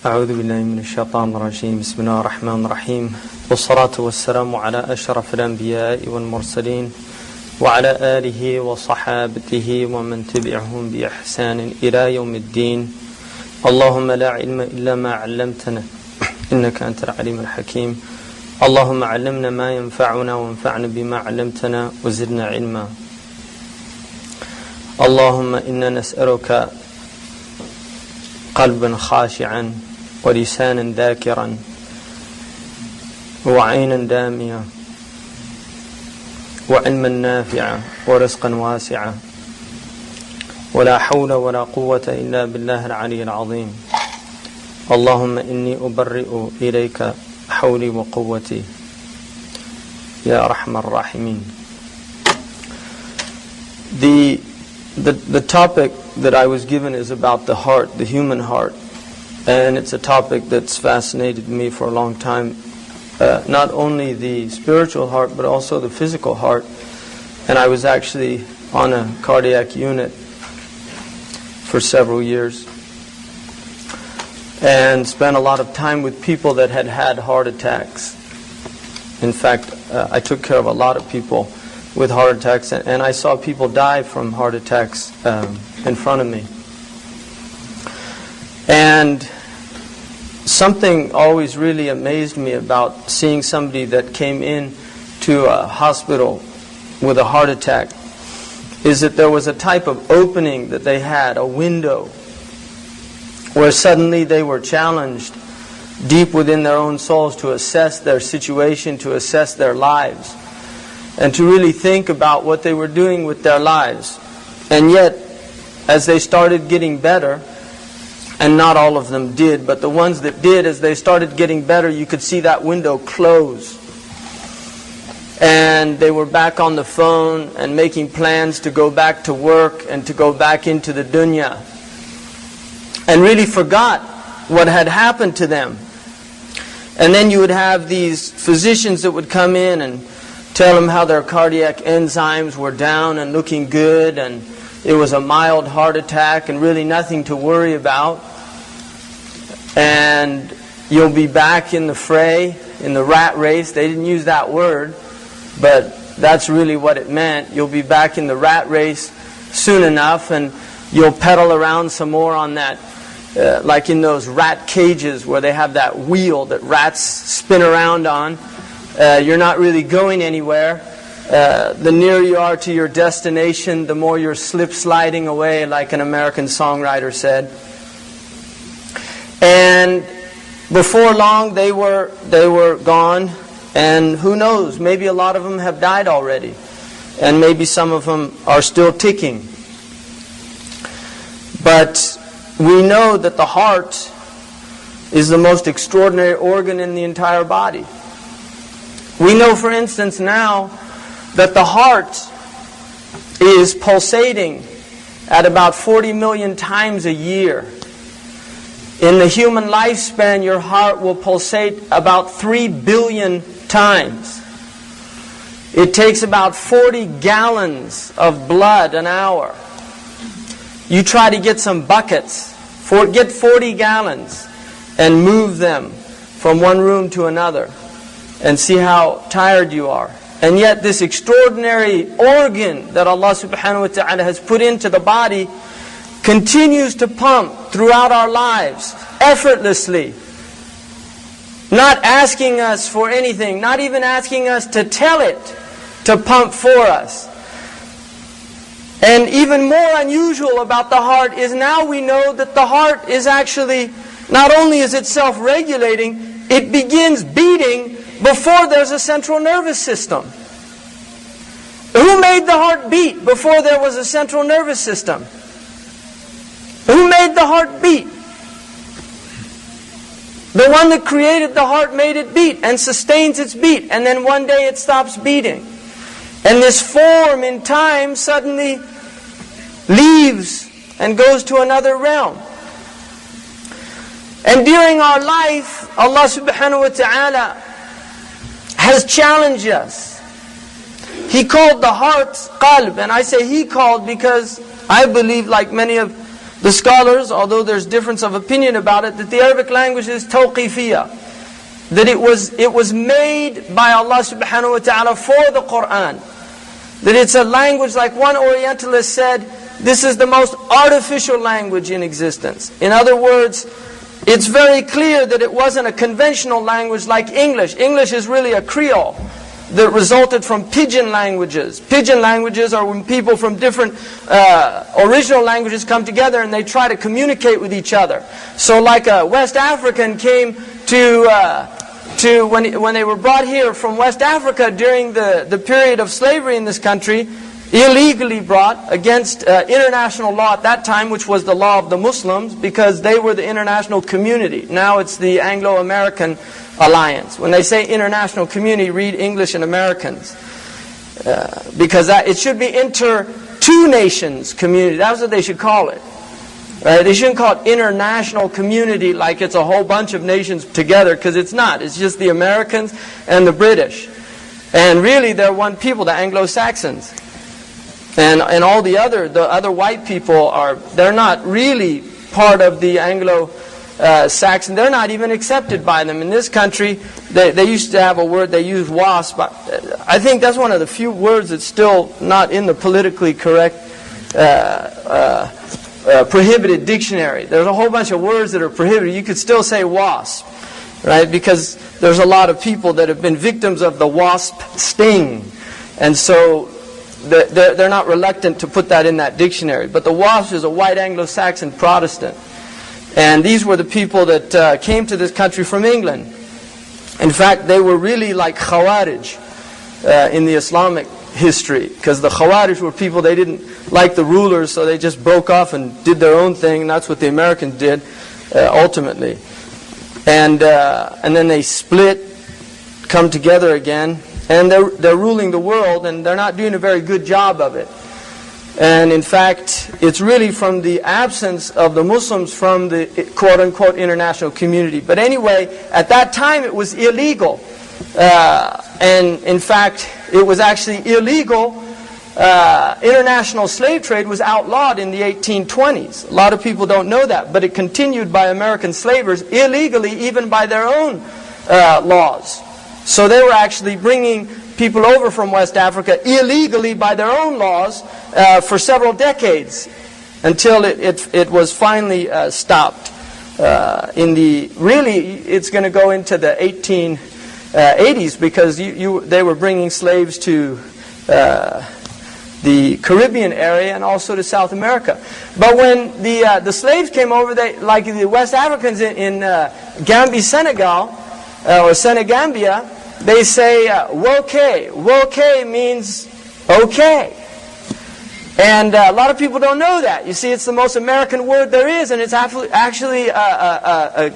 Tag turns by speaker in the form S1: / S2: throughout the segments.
S1: أعوذ بالله من الشيطان الرجيم. بسم الله الرحمن الرحيم. والصلاة والسلام على أشرف الأنبياء والمرسلين وعلى آله وصحابته ومن تبعهم بإحسان إلى يوم الدين. اللهم لا علم إلا ما علمتنا إنك أنت العليم الحكيم. اللهم علمنا ما ينفعنا وانفعنا بما علمتنا وزدنا علما. اللهم إنا نسألك قلبا خاشعا ولسانا ذاكرا وعينا دامية وعلما نافعا ورزقا واسعا ولا حول ولا قوة إلا بالله العلي العظيم. اللهم إني أبرئ إليك حولي وقوتي يا أرحم الراحمين. The topic that I was given is about the heart, the human heart. And it's a topic that's fascinated me for a long time. Not only the spiritual heart, but also the physical heart. And I was actually on a cardiac unit for several years. And spent a lot of time with people that had had heart attacks. In fact, I took care of a lot of people with heart attacks, and I saw people die from heart attacks in front of me. And something always really amazed me about seeing somebody that came in to a hospital with a heart attack is that there was a type of opening that they had, a window, where suddenly they were challenged deep within their own souls to assess their situation, to assess their lives, and to really think about what they were doing with their lives. And yet, as they started getting better, and not all of them did, but the ones that did, as they started getting better, you could see that window close. And they were back on the phone and making plans to go back to work and to go back into the dunya. And really forgot what had happened to them. And then you would have these physicians that would come in and tell them how their cardiac enzymes were down and looking good, and it was a mild heart attack and really nothing to worry about. And you'll be back in the fray, in the rat race. They didn't use that word, but that's really what it meant. You'll be back in the rat race soon enough, and you'll pedal around some more on that, like in those rat cages where they have that wheel that rats spin around on. You're not really going anywhere. The nearer you are to your destination, the more you're slip-sliding away, like an American songwriter said. And before long, they were gone. And who knows, maybe a lot of them have died already. And maybe some of them are still ticking. But we know that the heart is the most extraordinary organ in the entire body. We know, for instance, now that the heart is pulsating at about 40 million times a year. In the human lifespan, your heart will pulsate about 3 billion times. It takes about 40 gallons of blood an hour. You try to get some buckets, get 40 gallons and move them from one room to another, and see how tired you are. And yet this extraordinary organ that Allah subhanahu wa ta'ala has put into the body continues to pump throughout our lives, effortlessly. Not asking us for anything, not even asking us to tell it to pump for us. And even more unusual about the heart is now we know that the heart is actually, not only is it self-regulating, it begins beating before there's a central nervous system. Who made the heart beat before there was a central nervous system? Who made the heart beat? The one that created the heart made it beat and sustains its beat, and then one day it stops beating. And this form in time suddenly leaves and goes to another realm. And during our life, Allah subhanahu wa ta'ala has challenged us. He called the heart qalb, and I say He called because I believe, like many of the scholars, although there's difference of opinion about it, that the Arabic language is tawqifiyah, that it was made by Allah subhanahu wa ta'ala for the Qur'an, that it's a language, like one Orientalist said, this is the most artificial language in existence. In other words, it's very clear that it wasn't a conventional language like English. English is really a Creole that resulted from pidgin languages. Pidgin languages are when people from different original languages come together and they try to communicate with each other. So like a West African came to when they were brought here from West Africa during the period of slavery in this country, illegally brought against international law at that time, which was the law of the Muslims, because they were the international community. Now it's the Anglo-American alliance. When they say international community, read English and Americans. Because it should be two nations community. That's what they should call it. They shouldn't call it international community like it's a whole bunch of nations together, because it's not. It's just the Americans and the British. And really they're one people, the Anglo-Saxons. And all the other white people they're not really part of the Anglo-Saxon. They're not even accepted by them. In this country, they used to have a word, they use wasp. I think that's one of the few words that's still not in the politically correct prohibited dictionary. There's a whole bunch of words that are prohibited. You could still say wasp, right? Because there's a lot of people that have been victims of the wasp sting. And so they're not reluctant to put that in that dictionary. But the wasp is a white Anglo-Saxon Protestant. And these were the people that came to this country from England. In fact, they were really like Khawarij in the Islamic history. Because the Khawarij were people, they didn't like the rulers, so they just broke off and did their own thing. And that's what the Americans did, ultimately. And then they split, come together again. And they're ruling the world, and they're not doing a very good job of it. And in fact, it's really from the absence of the Muslims from the quote-unquote international community. But anyway, at that time it was illegal. And in fact, it was actually illegal. International slave trade was outlawed in the 1820s. A lot of people don't know that, but it continued by American slavers illegally, even by their own laws. So they were actually bringing people over from West Africa illegally by their own laws for several decades, until it was finally stopped. Really, it's going to go into the 1880s, because they were bringing slaves to the Caribbean area and also to South America. But when the slaves came over, like the West Africans in Gambia, Senegal, or Senegambia, they say woke. Woke means okay. And a lot of people don't know that. You see, it's the most American word there is, and it's actually a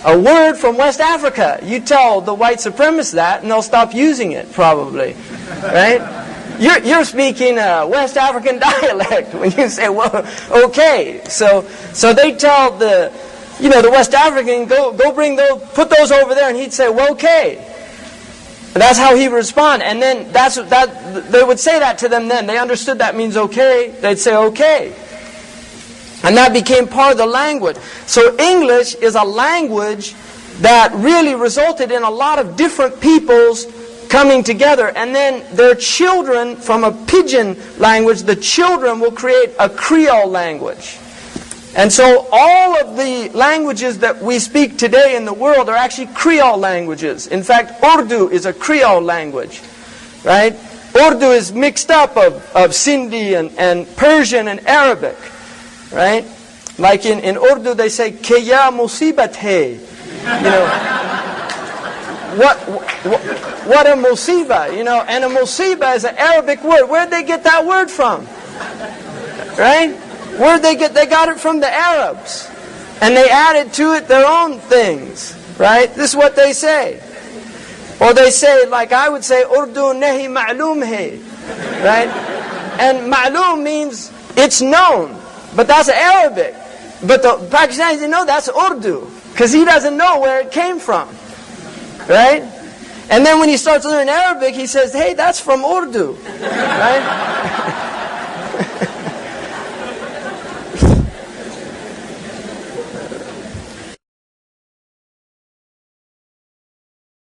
S1: word from West Africa. You tell the white supremacists that, and they'll stop using it, probably. Right? You're speaking West African dialect when you say, well, okay. So they tell the West African, go bring those, put those over there, and he'd say, well, okay. And that's how he would respond. And then they would say that to them then. They understood that means okay. They'd say okay. And that became part of the language. So English is a language that really resulted in a lot of different peoples coming together. And then their children, from a pidgin language, the children will create a Creole language. And so all of the languages that we speak today in the world are actually Creole languages. In fact, Urdu is a Creole language, right? Urdu is mixed up of Sindhi and Persian and Arabic, right? Like in Urdu they say, "Ke ya musibat hai." What a musiba, and a musiba is an Arabic word. Where'd they get that word from? Right? Where'd they got it from the Arabs. And they added to it their own things. Right? This is what they say. Or they say, like I would say, Urdu nahi ma'loom hai. Right? And ma'loom means it's known. But that's Arabic. But the Pakistanis, they know that's Urdu. Because he doesn't know where it came from. Right? And then when he starts learning Arabic, he says, hey, that's from Urdu. Right?